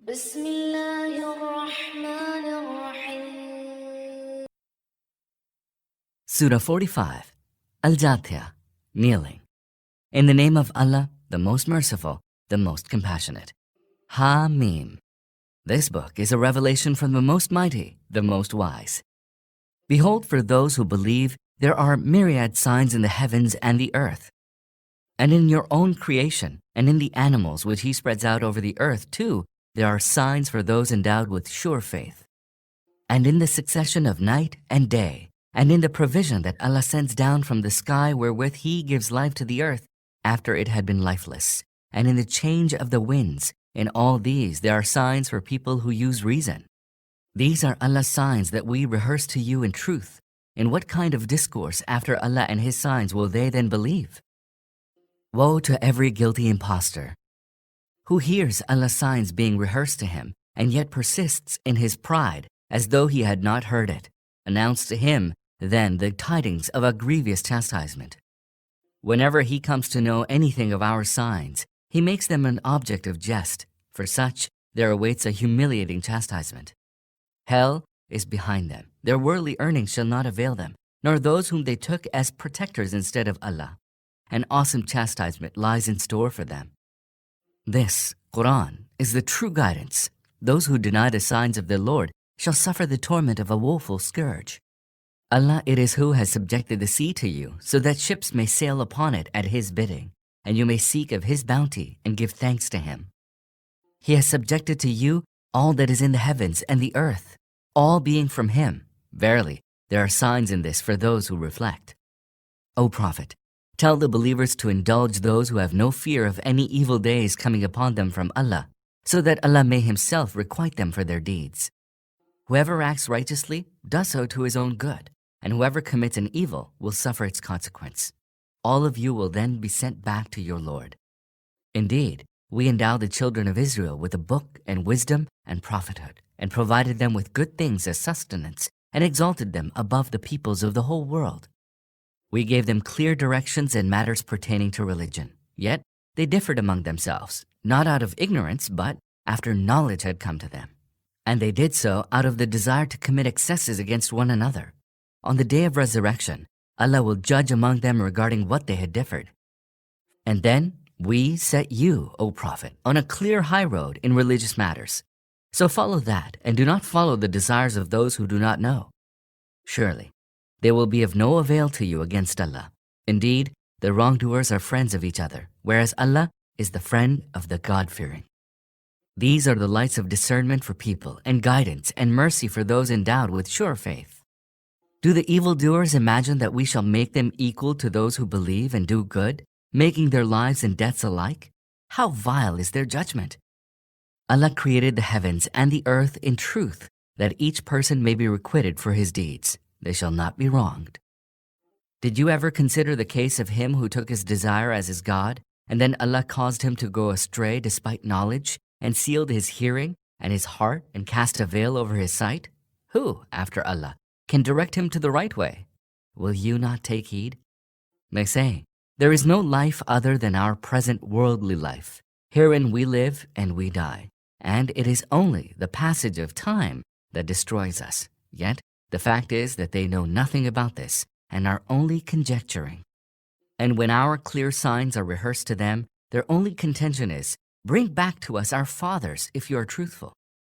بسم الله الرحمن الرحيم. Surah 45, Al-Jathiyah, kneeling. In the name of Allah, the most merciful, the most compassionate. Ha-Mim. This book is a revelation from the Most Mighty, the Most Wise. Behold, for those who believe, there are myriad signs in the heavens and the earth. And in your own creation, and in the animals which He spreads out over the earth too, there are signs for those endowed with sure faith. And in the succession of night and day, and in the provision that Allah sends down from the sky wherewith He gives life to the earth after it had been lifeless, and in the change of the winds, in all these there are signs for people who use reason. These are Allah's signs that we rehearse to you in truth. In what kind of discourse after Allah and His signs will they then believe? Woe to every guilty impostor who hears Allah's signs being rehearsed to him and yet persists in his pride as though he had not heard it. Announce to him then the tidings of a grievous chastisement. Whenever he comes to know anything of our signs, he makes them an object of jest. For such, there awaits a humiliating chastisement. Hell is behind them. Their worldly earnings shall not avail them, nor those whom they took as protectors instead of Allah. An awesome chastisement lies in store for them. This, Quran, is the true guidance. Those who deny the signs of their Lord shall suffer the torment of a woeful scourge. Allah it is who has subjected the sea to you, so that ships may sail upon it at His bidding, and you may seek of His bounty and give thanks to Him. He has subjected to you all that is in the heavens and the earth, all being from Him. Verily, there are signs in this for those who reflect. O Prophet, tell the believers to indulge those who have no fear of any evil days coming upon them from Allah, so that Allah may Himself requite them for their deeds. Whoever acts righteously does so to his own good, and whoever commits an evil will suffer its consequence. All of you will then be sent back to your Lord. Indeed, we endowed the children of Israel with a book and wisdom and prophethood, and provided them with good things as sustenance, and exalted them above the peoples of the whole world. We gave them clear directions in matters pertaining to religion. Yet they differed among themselves, not out of ignorance, but after knowledge had come to them. And they did so out of the desire to commit excesses against one another. On the day of resurrection, Allah will judge among them regarding what they had differed. And then we set you, O Prophet, on a clear high road in religious matters. So follow that, and do not follow the desires of those who do not know. Surely, they will be of no avail to you against Allah. Indeed, the wrongdoers are friends of each other, whereas Allah is the friend of the God-fearing. These are the lights of discernment for people, and guidance and mercy for those endowed with sure faith. Do the evildoers imagine that we shall make them equal to those who believe and do good, making their lives and deaths alike? How vile is their judgment! Allah created the heavens and the earth in truth, that each person may be requited for his deeds. They shall not be wronged. Did you ever consider the case of him who took his desire as his God, and then Allah caused him to go astray despite knowledge, and sealed his hearing and his heart, and cast a veil over his sight? Who, after Allah, can direct him to the right way? Will you not take heed? They say, there is no life other than our present worldly life. Herein we live and we die, and it is only the passage of time that destroys us. Yet, the fact is that they know nothing about this and are only conjecturing. And when our clear signs are rehearsed to them, their only contention is, bring back to us our fathers if you are truthful.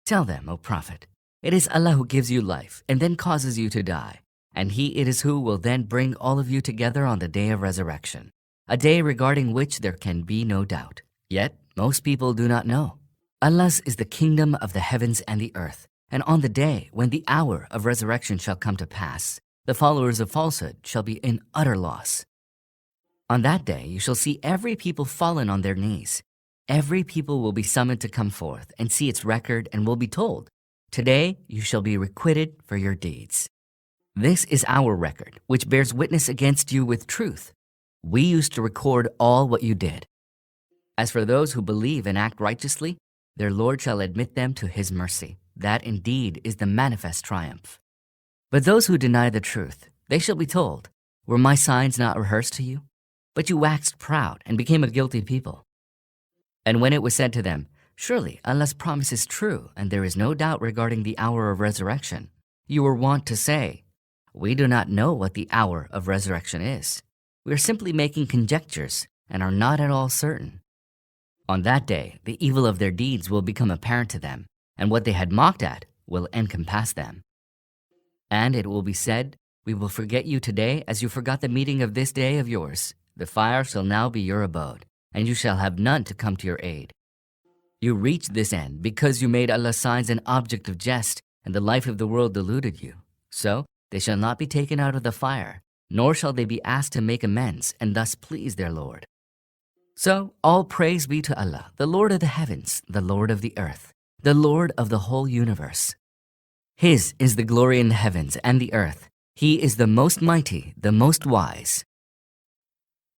Tell them, O Prophet, it is Allah who gives you life and then causes you to die, and He it is who will then bring all of you together on the day of resurrection, a day regarding which there can be no doubt. Yet most people do not know. Allah's is the kingdom of the heavens and the earth. And on the day when the hour of resurrection shall come to pass, the followers of falsehood shall be in utter loss. On that day you shall see every people fallen on their knees. Every people will be summoned to come forth and see its record, and will be told, today you shall be requited for your deeds. This is our record, which bears witness against you with truth. We used to record all what you did. As for those who believe and act righteously, their Lord shall admit them to His mercy. That indeed is the manifest triumph. But those who deny the truth, they shall be told, were my signs not rehearsed to you? But you waxed proud and became a guilty people. And when it was said to them, Surely Allah's promise is true, and there is no doubt regarding the hour of resurrection. You were wont to say, we do not know what the hour of resurrection is. We are simply making conjectures and are not at all certain. On that day, the evil of their deeds will become apparent to them, and what they had mocked at will encompass them. And it will be said, we will forget you today as you forgot the meeting of this day of yours. The fire shall now be your abode, and you shall have none to come to your aid. You reached this end because you made Allah's signs an object of jest, and the life of the world deluded you. So they shall not be taken out of the fire, nor shall they be asked to make amends and thus please their Lord. So all praise be to Allah, the Lord of the heavens, the Lord of the earth, the Lord of the whole universe. His is the glory in the heavens and the earth. He is the most mighty, the most wise.